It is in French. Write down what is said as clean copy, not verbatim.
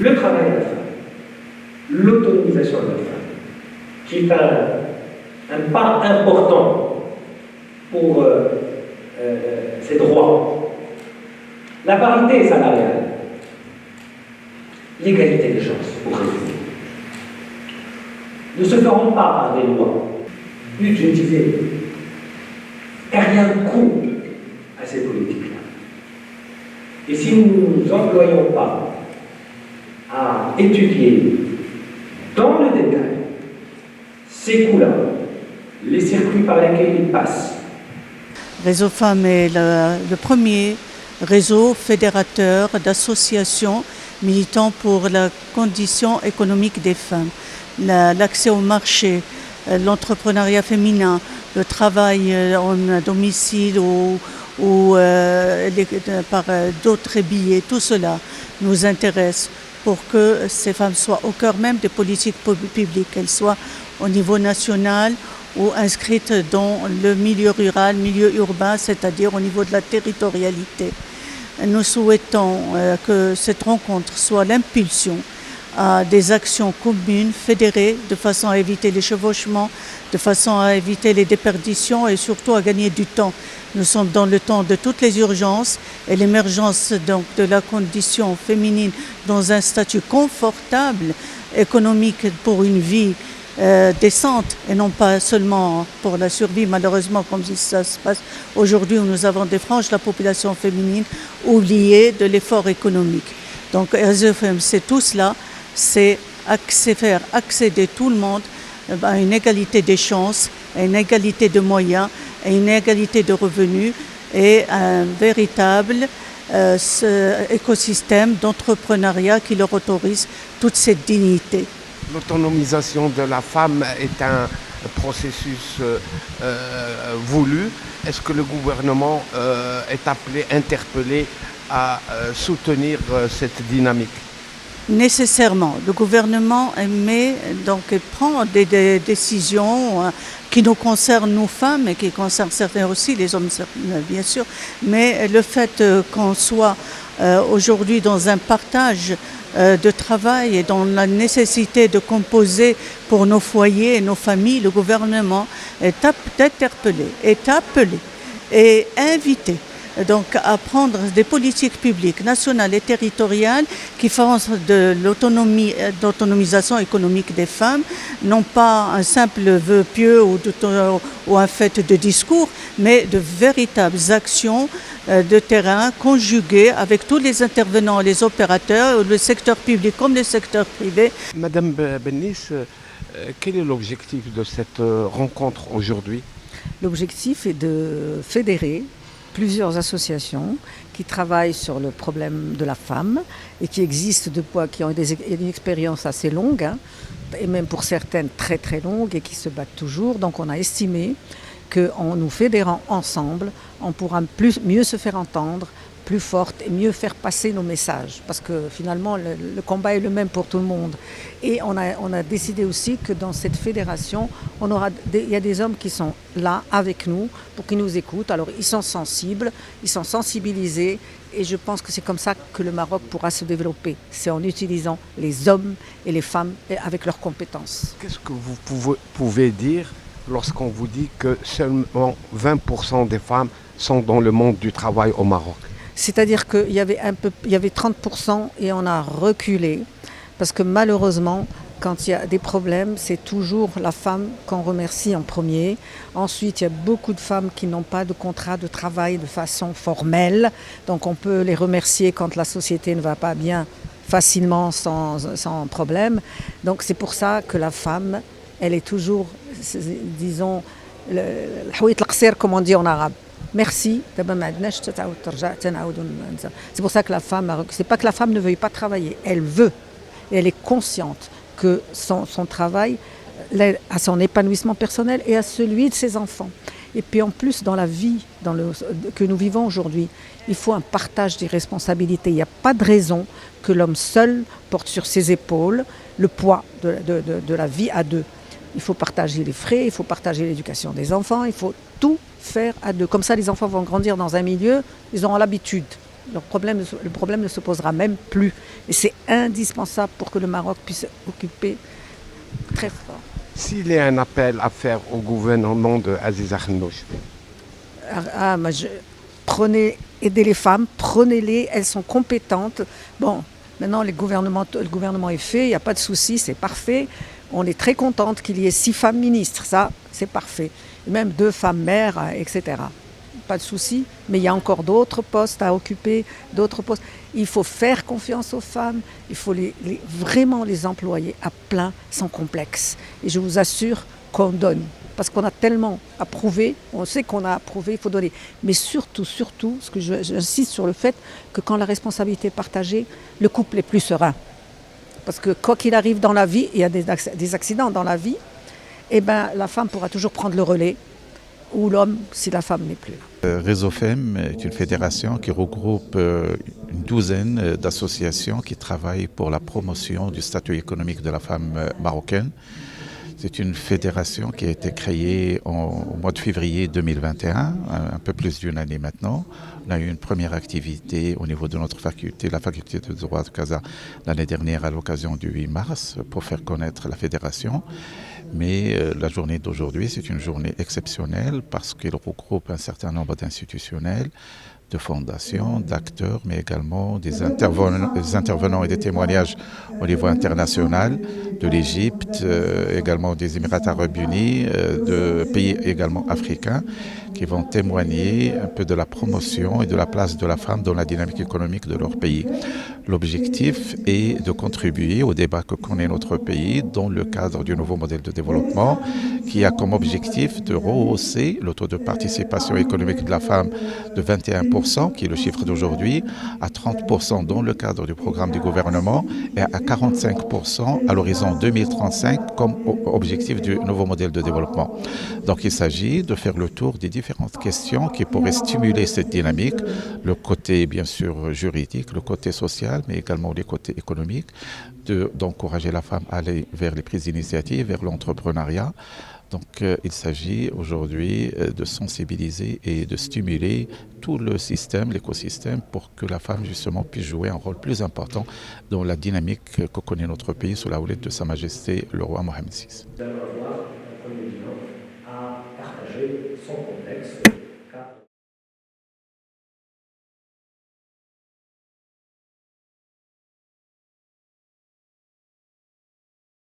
le travail de la femme, l'autonomisation de la femme, qui est un pas important pour ses droits, la parité salariale, l'égalité des chances, pour résumer, ne se feront pas par des lois budgétisées, car il y a un coût à ces politiques-là. Et si nous ne nous employons pas à étudier dans le détail ces coûts-là, les circuits par lesquels ils passent. Réseau Femmes est le premier réseau fédérateur d'associations militant pour la condition économique des femmes, l'accès au marché, l'entrepreneuriat féminin, le travail en domicile ou par d'autres billets, tout cela nous intéresse pour que ces femmes soient au cœur même des politiques publiques, qu'elles soient au niveau national ou inscrites dans le milieu rural, milieu urbain, c'est-à-dire au niveau de la territorialité. Nous souhaitons que cette rencontre soit l'impulsion à des actions communes, fédérées, de façon à éviter les chevauchements, de façon à éviter les déperditions et surtout à gagner du temps. Nous sommes dans le temps de toutes les urgences et l'émergence donc de la condition féminine dans un statut confortable, économique pour une vie décente et non pas seulement pour la survie, malheureusement comme ça se passe aujourd'hui où nous avons des franges de la population féminine oubliées de l'effort économique. Donc RSEFM, c'est tout cela, c'est faire accéder tout le monde à une égalité des chances, à une égalité de moyens, à une égalité de revenus et un véritable écosystème d'entrepreneuriat qui leur autorise toute cette dignité. L'autonomisation de la femme est un processus voulu. Est-ce que le gouvernement est appelé, interpellé à soutenir cette dynamique? Nécessairement. Le gouvernement prend des décisions qui nous concernent, nous femmes, et qui concernent certains aussi, les hommes bien sûr. Mais le fait qu'on soit aujourd'hui dans un partage de travail et dans la nécessité de composer pour nos foyers et nos familles, le gouvernement est interpellé, est appelé et invité donc à prendre des politiques publiques nationales et territoriales qui font de l'autonomisation économique des femmes, non pas un simple vœu pieux ou un fait de discours, mais de véritables actions de terrain conjuguées avec tous les intervenants, les opérateurs, le secteur public comme le secteur privé. Madame Bennis, quel est l'objectif de cette rencontre aujourd'hui? L'objectif est de fédérer plusieurs associations qui travaillent sur le problème de la femme et qui existent qui ont une expérience assez longue, et même pour certaines très très longue et qui se battent toujours. Donc on a estimé qu'en nous fédérant ensemble, on pourra mieux se faire entendre, plus forte et mieux faire passer nos messages. Parce que finalement, le combat est le même pour tout le monde. Et on a décidé aussi que dans cette fédération, il y a des hommes qui sont là avec nous pour qu'ils nous écoutent. Alors ils sont sensibles, ils sont sensibilisés. Et je pense que c'est comme ça que le Maroc pourra se développer. C'est en utilisant les hommes et les femmes avec leurs compétences. Qu'est-ce que vous pouvez dire lorsqu'on vous dit que seulement 20% des femmes sont dans le monde du travail au Maroc? C'est-à-dire qu'il y avait 30% et on a reculé parce que malheureusement, quand il y a des problèmes, c'est toujours la femme qu'on remercie en premier. Ensuite, il y a beaucoup de femmes qui n'ont pas de contrat de travail de façon formelle. Donc on peut les remercier quand la société ne va pas bien facilement, sans problème. Donc c'est pour ça que la femme, elle est toujours, disons, comme on dit en arabe. Merci. C'est pour ça que la femme, c'est pas que la femme ne veuille pas travailler, elle veut. Et elle est consciente que son travail l'aide à son épanouissement personnel et à celui de ses enfants. Et puis en plus, dans la vie que nous vivons aujourd'hui, il faut un partage des responsabilités. Il n'y a pas de raison que l'homme seul porte sur ses épaules le poids de la vie à deux. Il faut partager les frais, il faut partager l'éducation des enfants, il faut tout faire à deux. Comme ça, les enfants vont grandir dans un milieu, ils auront l'habitude. Le problème ne se posera même plus. Et c'est indispensable pour que le Maroc puisse occuper très fort. S'il y a un appel à faire au gouvernement de Aziza Khenouch, Aidez les femmes, prenez-les, elles sont compétentes. Bon, maintenant le gouvernement est fait, il n'y a pas de souci, c'est parfait. On est très contente qu'il y ait 6 femmes ministres, ça c'est parfait. Et même 2 femmes mères, etc. Pas de souci, mais il y a encore d'autres postes à occuper, d'autres postes. Il faut faire confiance aux femmes, il faut vraiment les employer à plein, sans complexe. Et je vous assure qu'on donne. Parce qu'on a tellement approuvé, on sait qu'on a approuvé, il faut donner. Mais surtout, ce que j'insiste sur le fait que quand la responsabilité est partagée, le couple est plus serein. Parce que quoi qu'il arrive dans la vie, il y a des accidents dans la vie, et ben la femme pourra toujours prendre le relais, ou l'homme si la femme n'est plus là. Réseau Femme est une fédération qui regroupe une douzaine d'associations qui travaillent pour la promotion du statut économique de la femme marocaine. C'est une fédération qui a été créée au mois de février 2021, un peu plus d'une année maintenant. On a eu une première activité au niveau de notre faculté, la faculté de droit de Casa, l'année dernière à l'occasion du 8 mars pour faire connaître la fédération. Mais la journée d'aujourd'hui, c'est une journée exceptionnelle parce qu'elle regroupe un certain nombre d'institutionnels, de fondations, d'acteurs, mais également des intervenants et des témoignages au niveau international, de l'Égypte, également des Émirats arabes unis, de pays également africains, qui vont témoigner un peu de la promotion et de la place de la femme dans la dynamique économique de leur pays. L'objectif est de contribuer au débat que connaît notre pays dans le cadre du nouveau modèle de développement qui a comme objectif de rehausser le taux de participation économique de la femme de 21%, qui est le chiffre d'aujourd'hui, à 30% dans le cadre du programme du gouvernement et à 45% à l'horizon 2035 comme objectif du nouveau modèle de développement. Donc il s'agit de faire le tour des différentes questions qui pourraient stimuler cette dynamique, le côté bien sûr juridique, le côté social, mais également les côtés économiques, d'encourager la femme à aller vers les prises d'initiative, vers l'entrepreneuriat. Donc il s'agit aujourd'hui de sensibiliser et de stimuler tout le système, l'écosystème, pour que la femme justement puisse jouer un rôle plus important dans la dynamique que connaît notre pays sous la houlette de Sa Majesté le roi Mohamed VI. Nous allons avoir un premier bilan à partager sans complexe.